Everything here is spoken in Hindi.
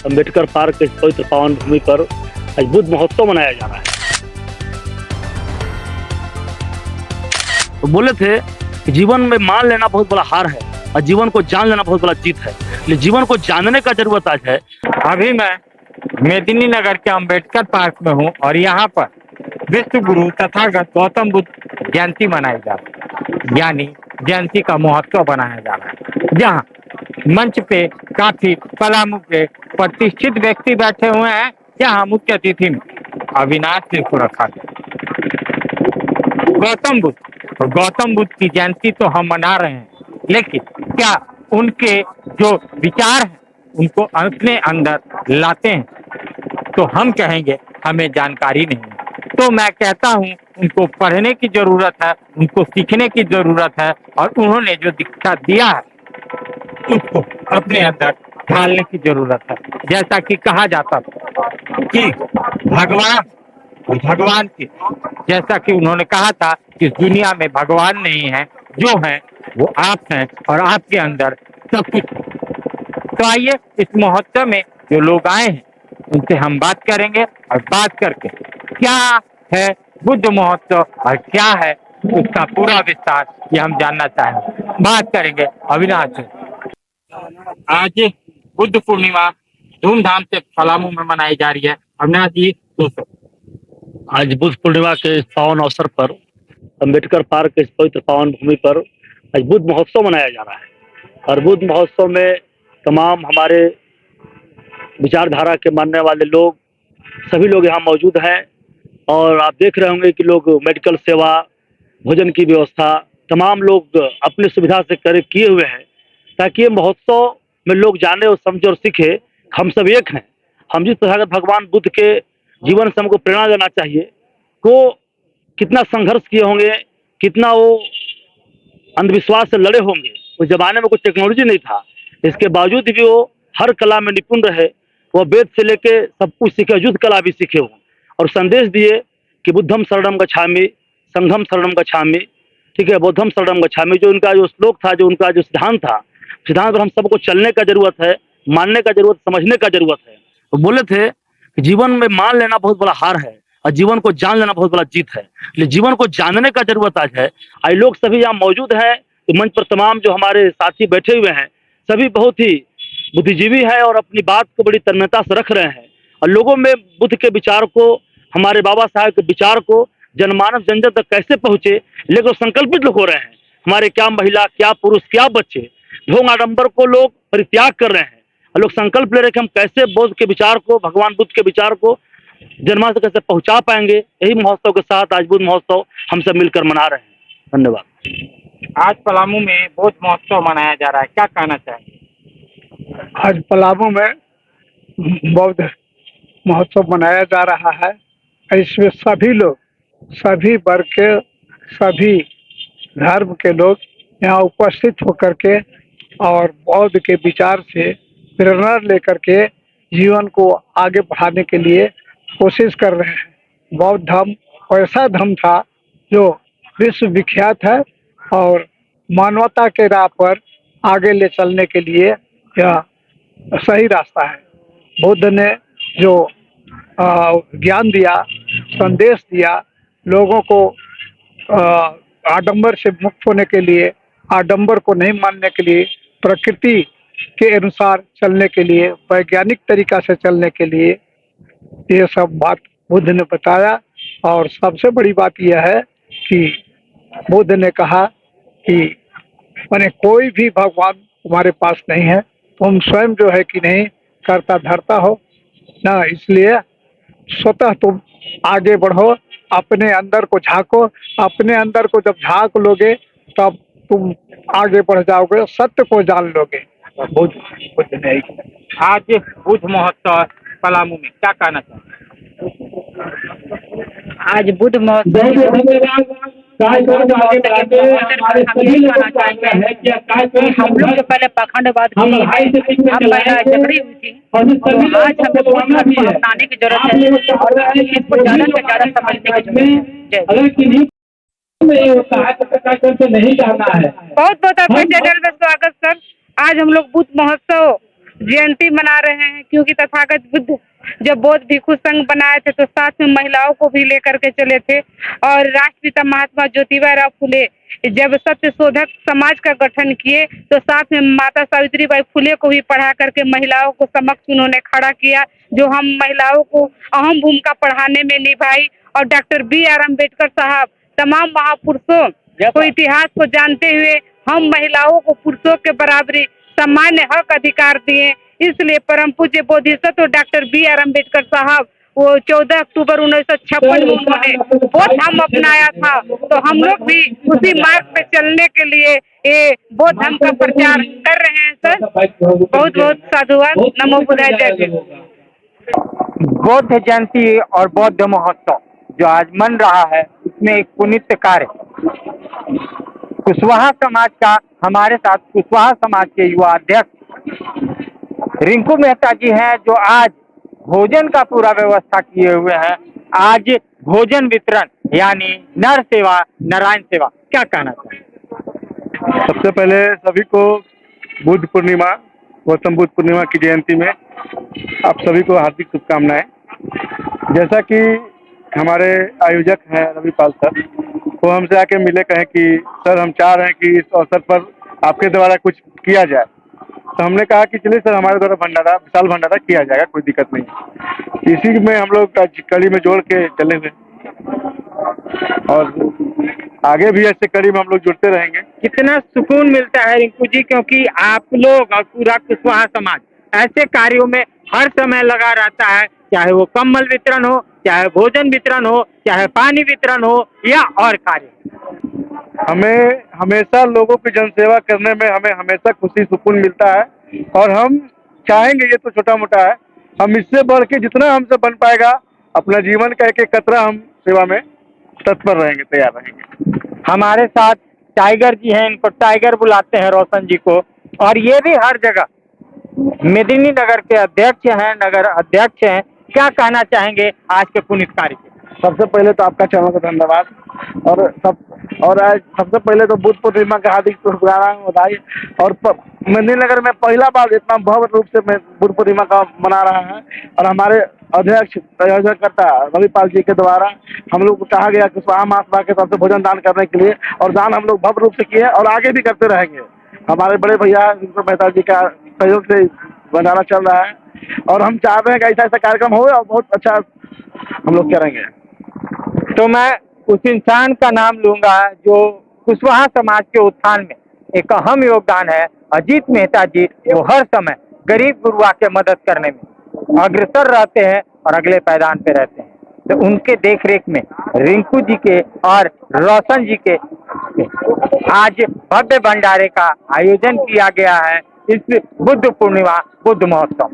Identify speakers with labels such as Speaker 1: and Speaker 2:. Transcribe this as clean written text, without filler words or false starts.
Speaker 1: अम्बेडकर पार्क के पवित्र पावन भूमि पर आज बुद्ध महोत्सव मनाया जा रहा है। तो बोले थे कि जीवन में मान लेना बहुत बड़ा हार है और जीवन को जान लेना बहुत बड़ा जीत है। इसलिए जीवन को जानने का जरूरत आज है।
Speaker 2: अभी मैं मेदिनीनगर के अम्बेडकर पार्क में हूँ और यहाँ पर विश्व गुरु तथागत गौतम बुद्ध जयंती मनाई जा रही है, यानी जयंती का महोत्सव बनाया जा रहा है, जहाँ मंच पे काफी पलामू के प्रतिष्ठित व्यक्ति बैठे हुए हैं। यहाँ मुख्य अतिथि में अविनाश जी को रखा गया। गौतम बुद्ध की जयंती तो हम मना रहे हैं, लेकिन क्या उनके जो विचार हैं उनको अपने अंदर लाते हैं? तो हम कहेंगे हमें जानकारी नहीं है। तो मैं कहता हूँ उनको पढ़ने की जरूरत है, उनको सीखने की जरूरत है और उन्होंने जो दीक्षा दिया है उसको अपने अंदर ढालने की जरूरत है। जैसा कि कहा जाता था कि भगवान की, जैसा कि उन्होंने कहा था कि इस दुनिया में भगवान नहीं है, जो है वो आप हैं और आपके अंदर सब कुछ है। तो आइए इस महोत्सव में जो लोग आए हैं उनसे हम बात करेंगे और बात करके क्या है बुद्ध महोत्सव और क्या है उसका पूरा विस्तार ये हम जानना चाहेंगे। बात करेंगे अविनाश जी। आज बुद्ध पूर्णिमा धूमधाम से पलामू में मनाई जा रही है। अविनाश जी, दोस्तों,
Speaker 1: आज बुद्ध पूर्णिमा के इस पावन अवसर पर अम्बेडकर पार्क के इस पवित्र पावन भूमि पर आज बुद्ध महोत्सव मनाया जा रहा है। और बुद्ध महोत्सव में तमाम हमारे विचारधारा के मानने वाले लोग, सभी लोग यहाँ मौजूद हैं। और आप देख रहे होंगे कि लोग मेडिकल सेवा, भोजन की व्यवस्था तमाम लोग अपनी सुविधा से किए हुए हैं, ताकि ये महोत्सव में लोग जाने और समझे और सीखे हम सब एक हैं। हम जिस तथागत भगवान बुद्ध के जीवन से हमको प्रेरणा लेना चाहिए। को कितना संघर्ष किए होंगे, कितना वो अंधविश्वास से लड़े होंगे। उस जमाने में कोई टेक्नोलॉजी नहीं था, इसके बावजूद भी वो हर कला में निपुण रहे। वो वेद से लेके सब कुछ सीखे, युद्ध कला भी सीखे हुए और संदेश दिए कि बुद्धम शरणम गच्छामि, संघम शरणम गच्छामि, ठीक है, बौद्धम शरणम गच्छामि। जो उनका जो श्लोक था, जो उनका जो सिद्धांत था, सिद्धांत पर हम सबको चलने का जरूरत है, मानने का जरूरत, समझने का जरूरत है। तो बोले थे कि जीवन में मान लेना बहुत बड़ा हार है और जीवन को जान लेना बहुत बड़ा जीत है। इसलिए जीवन को जानने का जरूरत आज है। आज लोग सभी यहाँ मौजूद हैं। तो मंच पर तमाम जो हमारे साथी बैठे हुए हैं सभी बहुत ही बुद्धिजीवी हैं और अपनी बात को बड़ी तन्मयता से रख रहे हैं। और लोगों में बुद्ध के विचार को, हमारे बाबा साहब के विचार को जनमानस जन जन तक कैसे पहुंचे, लेकिन संकल्पित लोग हो रहे हैं। हमारे क्या महिला, क्या पुरुष, क्या बच्चे, ढोंग आडंबर को लोग परित्याग कर रहे हैं और लोग संकल्प ले रहे हैं कि हम कैसे बुद्ध के विचार को, भगवान बुद्ध के विचार को जनमानस तक कैसे पहुंचा पाएंगे। यही महोत्सव के साथ आज बुद्ध महोत्सव हम सब मिलकर मना रहे हैं। धन्यवाद।
Speaker 2: आज पलामू में बुद्ध महोत्सव मनाया जा रहा है, क्या कहना चाहेंगे?
Speaker 3: आज पलामू में बौद्ध महोत्सव मनाया जा रहा है। इसमें सभी लोग, सभी वर्ग के, सभी धर्म के लोग यहाँ उपस्थित होकर के और बौद्ध के विचार से प्रेरणा लेकर के जीवन को आगे बढ़ाने के लिए कोशिश कर रहे हैं। बौद्ध धर्म ऐसा धर्म था जो विश्व विख्यात है और मानवता के राह पर आगे ले चलने के लिए यह सही रास्ता है। बुद्ध ने जो ज्ञान दिया, संदेश दिया, लोगों को आडंबर से मुक्त होने के लिए, आडंबर को नहीं मानने के लिए, प्रकृति के अनुसार चलने के लिए, वैज्ञानिक तरीका से चलने के लिए, ये सब बात बुद्ध ने बताया। और सबसे बड़ी बात यह है कि बुद्ध ने कहा कि माने कोई भी भगवान तुम्हारे पास नहीं है, तुम स्वयं जो है कि नहीं करता धरता हो ना, इसलिए स्वतः तुम आगे बढ़ो, अपने अंदर को झांको। अपने अंदर को जब झांक लोगे तब तुम आगे बढ़ जाओगे, सत्य को जान लोगे। बुद्ध ने
Speaker 2: आज बुद्ध महोत्सव पलामू में क्या कहना चाहेंगे?
Speaker 4: आज बुद्ध महोत्सव हम लोग जो पहले पाखंडवाद की पहले जकड़ी हुई थी, तो आज हमें बहुत अपनाने की जरूरत है और इसको ज्यादा से ज्यादा समझने की जरूरत है। बहुत बहुत आपका चैनल में स्वागत सर। आज हम लोग बुद्ध महोत्सव जयंती मना रहे हैं, क्योंकि तथागत बुद्ध जब बौद्ध भिक्षु संघ बनाए थे तो साथ में महिलाओं को भी लेकर के चले थे। और राष्ट्रपिता महात्मा ज्योतिबा राव फुले जब सत्य शोधक समाज का गठन किए तो साथ में माता सावित्रीबाई फुले को भी पढ़ा करके महिलाओं को समक्ष उन्होंने खड़ा किया, जो हम महिलाओं को अहम भूमिका पढ़ाने में निभाई। और डॉक्टर BR अम्बेडकर साहब तमाम महापुरुषों को इतिहास को जानते हुए हम महिलाओं को पुरुषों के बराबरी सामान्य हक अधिकार दिए। इसलिए परम पूज्य बोधिसत्व डॉक्टर BR अम्बेडकर साहब वो 14 अक्टूबर 1956 में उन्होंने बौद्ध धर्म अपनाया था, तो हम लोग भी उसी मार्ग पे चलने के लिए ये बौद्ध धर्म का प्रचार कर रहे हैं सर। बहुत बहुत साधुवाद। नमो बुद्धाय। जय भीम।
Speaker 2: बौद्ध जयंती और बौद्ध महोत्सव जो आज मन रहा है उसमें एक पुनीत कार्य कुशवाहा समाज का हमारे साथ कुशवाहा समाज के युवा अध्यक्ष रिंकू मेहता जी हैं, जो आज भोजन का पूरा व्यवस्था किए हुए हैं। आज भोजन वितरण यानी नर सेवा नारायण सेवा, क्या कहना चाहिए?
Speaker 5: सबसे पहले सभी को बुद्ध पूर्णिमा, गौतम बुद्ध पूर्णिमा की जयंती में आप सभी को हार्दिक शुभकामनाएं। जैसा कि हमारे आयोजक हैं रविपाल सर, वो हमसे आके मिले, कहें कि सर हम चाह रहे हैं कि इस अवसर पर आपके द्वारा कुछ किया जाए। तो हमने कहा कि चलिए सर, हमारे द्वारा भंडारा, विशाल भंडारा किया जाएगा, कोई दिक्कत नहीं। इसी में हम लोग कड़ी में जोड़ के चले हुए और आगे भी ऐसे कड़ी में हम लोग जुड़ते रहेंगे।
Speaker 2: कितना सुकून मिलता है रिंकू जी, क्योंकि आप लोग और पूरा कुशवाहा समाज ऐसे कार्यों में हर समय लगा रहता है, चाहे वो कम्बल वितरण हो, चाहे भोजन वितरण हो, चाहे पानी वितरण हो या और कार्य।
Speaker 5: हमें हमेशा लोगों की जनसेवा करने में हमें हमेशा खुशी सुकून मिलता है और हम चाहेंगे, ये तो छोटा मोटा है, हम इससे बढ़ के जितना हमसे बन पाएगा अपना जीवन का एक एक कतरा हम सेवा में तत्पर रहेंगे, तैयार रहेंगे।
Speaker 2: हमारे साथ टाइगर जी हैं, इनको टाइगर बुलाते हैं, रोशन जी को, और ये भी हर जगह मेदिनी नगर के अध्यक्ष हैं, नगर अध्यक्ष हैं। क्या कहना चाहेंगे आज के पुनीत कार्य के?
Speaker 3: सबसे पहले तो आपका चैनल का धन्यवाद और आज सबसे पहले तो बुद्ध पूर्णिमा का हार्दिक शुभकामनाएं बधाई। और मेदिनी नगर में पहला बार इतना भव्य रूप से बुद्ध पूर्णिमा का मना रहा है और हमारे अध्यक्ष आयोजकर्ता रविपाल जी के द्वारा हम लोग को कहा गया कि स्वाहा महात्मा के तरफ से भोजन दान करने के लिए, और दान हम लोग भव्य रूप से किए और आगे भी करते रहेंगे। हमारे बड़े भैया रिंकू मेहता जी का सहयोग से भंडारा चल रहा है और हम चाह रहे हैं कि ऐसा ऐसा कार्यक्रम हो और बहुत अच्छा हम लोग करेंगे।
Speaker 2: तो मैं उस इंसान का नाम लूंगा जो कुशवाहा समाज के उत्थान में एक अहम योगदान है, अजीत मेहता जी। वो हर समय गरीब गुरुआ के मदद करने में अग्रसर रहते हैं और अगले पायदान पे रहते हैं। तो उनके देखरेख में रिंकू जी के और रोशन जी के आज भव्य भंडारे का आयोजन किया गया है इस बुद्ध पूर्णिमा बुद्ध महोत्सव।